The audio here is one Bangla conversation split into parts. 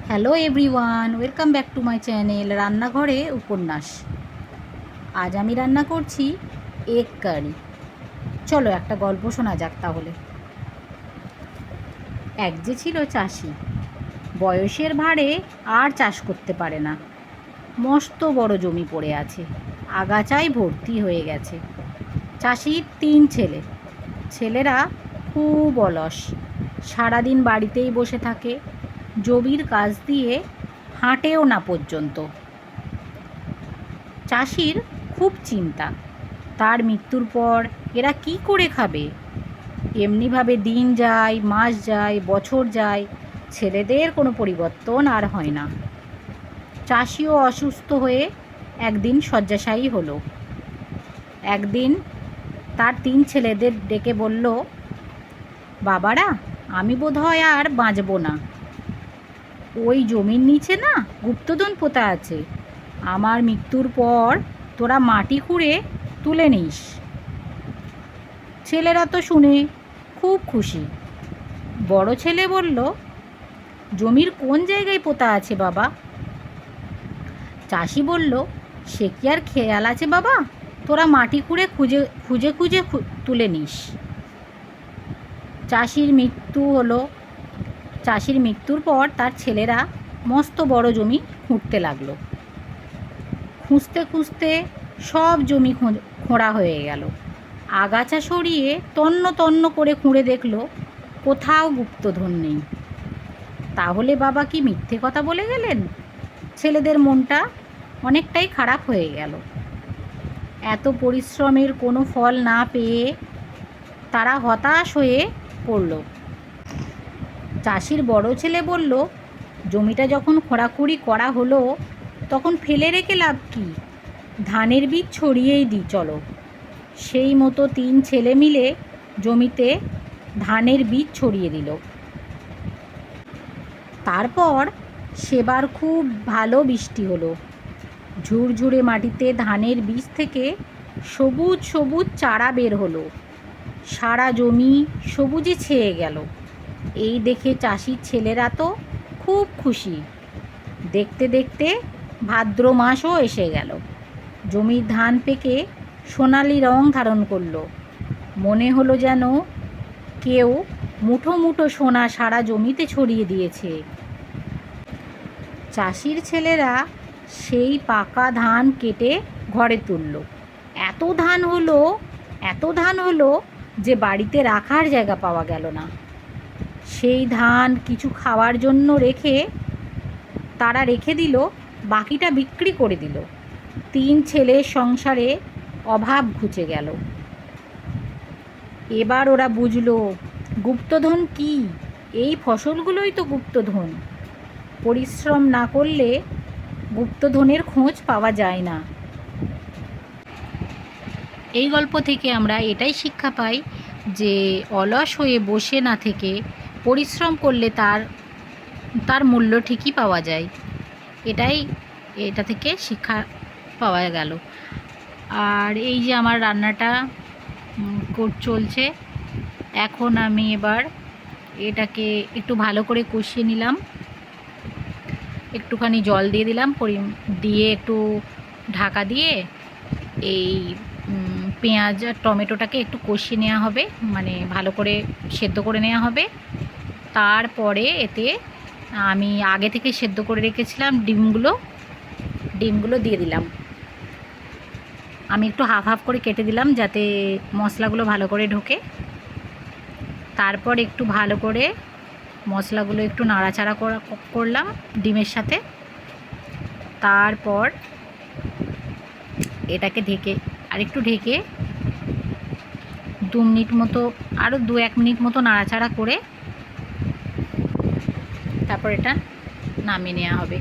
Hello everyone, welcome back to my channel রান্নাঘরে উপন্যাস। আজ আমি রান্না করছি এগ কারি। চলো একটা গল্প শোনা যাক তাহলে। এক যে ছিল চাষি, বয়সের ভারে আর চাষ করতে পারে না। মস্ত বড় জমি পড়ে আছে, আগাছায় ভর্তি হয়ে গেছে। চাষির 3 ছেলে, ছেলেরা খুব অলস, সারাদিন বাড়িতেই বসে থাকে, জমির কাজ দিয়ে হাঁটেও না পর্যন্ত। চাষির খুব চিন্তা, তার মৃত্যুর পর এরা কি করে খাবে। এমনিভাবে দিন যায়, মাস যায়, বছর যায়, ছেলেদের কোনো পরিবর্তন আর হয় না। চাষিও অসুস্থ হয়ে একদিন শয্যাশায়ী হলো। একদিন তার 3 ছেলেদের ডেকে বলল, বাবারা, আমি বোধহয় আর বাঁচব না। ওই জমির নিচে না গুপ্তধন পোতা আছে, আমার মৃত্যুর পর তোরা মাটি খুঁড়ে তুলে নিস। ছেলেরা তো শুনে খুব খুশি। বড় ছেলে বলল, জমির কোন জায়গায় পোতা আছে বাবা? চাষি বলল, সে কি আর খেয়াল আছে বাবা, তোরা মাটি খুঁড়ে খুঁজে খুঁজে খুঁজে তুলে নিস। চাষির মৃত্যুর পর তার ছেলেরা মস্ত বড় জমি খুঁড়তে লাগলো। খুঁজতে খুঁজতে সব জমি খোঁড়া হয়ে গেল। আগাছা সরিয়ে তন্ন তন্ন করে খুঁড়ে দেখলো কোথাও গুপ্তধন নেই। তাহলে বাবা কি মিথ্যে কথা বলে গেলেন? ছেলেদের মনটা অনেকটাই খারাপ হয়ে গেল। এত পরিশ্রমের কোনো ফল না পেয়ে তারা হতাশ হয়ে পড়ল। চাষির বড় ছেলে বলল, জমিটা যখন খোঁড়াখুড়ি করা হলো তখন ফেলে রেখে লাভ কি, ধানের বীজ ছড়িয়েই দিই চলো। সেই মতো 3 ছেলে মিলে জমিতে ধানের বীজ ছড়িয়ে দিল। তারপর সেবার খুব ভালো বৃষ্টি হলো। ঝুরঝুরে মাটিতে ধানের বীজ থেকে সবুজ সবুজ চারা বের হলো। সারা জমি সবুজে ছেয়ে গেল। এই দেখে চাষির ছেলেরা তো খুব খুশি। দেখতে দেখতে ভাদ্র মাসও এসে গেল। জমির ধান পেকে সোনালি রং ধারণ করলো। মনে হলো যেন কেউ মুঠো মুঠো সোনা সারা জমিতে ছড়িয়ে দিয়েছে। চাষির ছেলেরা সেই পাকা ধান কেটে ঘরে তুলল। এত ধান হলো যে বাড়িতে রাখার জায়গা পাওয়া গেল না। সেই ধান কিছু খাওয়ার জন্য তারা রেখে দিল, বাকিটা বিক্রি করে দিল। 3 ছেলের সংসারে অভাব ঘুচে গেল। এবার ওরা বুঝলো গুপ্তধন কি, এই ফসলগুলোই তো গুপ্তধন। পরিশ্রম না করলে গুপ্তধনের খোঁজ পাওয়া যায় না। এই গল্প থেকে আমরা এটাই শিক্ষা পাই যে অলস হয়ে বসে না থেকে পরিশ্রম করলে তার মূল্য ঠিকই পাওয়া যায়। এটা থেকে শিক্ষা পাওয়া গেল। আর এই যে আমার রান্নাটা চলছে, এখন আমি এবার এটাকে একটু ভালো করে কষিয়ে নিলাম। একটুখানি জল দিয়ে দিলাম, দিয়ে একটু ঢাকা দিয়ে এই পেঁয়াজ আর টমেটোটাকে একটু কষিয়ে নেওয়া হবে, মানে ভালো করে সেদ্ধ করে নেওয়া হবে। তারপরে এতে আমি আগে থেকে সেদ্ধ করে রেখেছিলাম ডিমগুলো দিয়ে দিলাম। আমি একটু হাফ হাফ করে কেটে দিলাম যাতে মশলাগুলো ভালো করে ঢোকে। তারপর একটু ভালো করে মশলাগুলো একটু নাড়াচাড়া করলাম ডিমের সাথে। তারপর এটাকে আরেকটু ঢেকে 2 মিনিট মতো, আরও 2-1 মিনিট মতো নাড়াচাড়া করে তারপর এটা নামিয়ে নেওয়া হবে।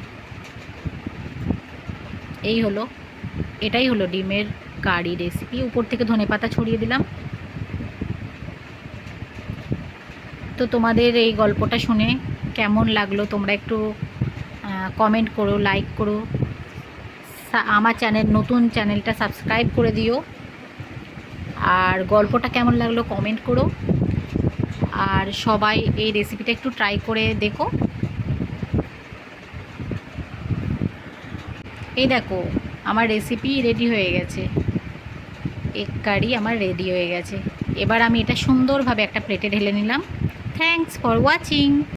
এটাই হলো ডিমের কারি রেসিপি। উপর থেকে ধনেপাতা ছড়িয়ে দিলাম। তো তোমাদের এই গল্পটা শুনে কেমন লাগলো তোমরা একটু কমেন্ট করো, লাইক করো। আমার নতুন চ্যানেলটা সাবস্ক্রাইব করে দিও। আর গল্পটা কেমন লাগলো কমেন্ট করো। আর সবাই এই রেসিপিটা একটু ট্রাই করে দেখো। এই দেখো, আমার রেসিপি রেডি হয়ে গেছে। এগ কারি আমার রেডি হয়ে গেছে। এবার আমি এটা সুন্দরভাবে একটা প্লেটে ঢেলে নিলাম। Thanks for watching.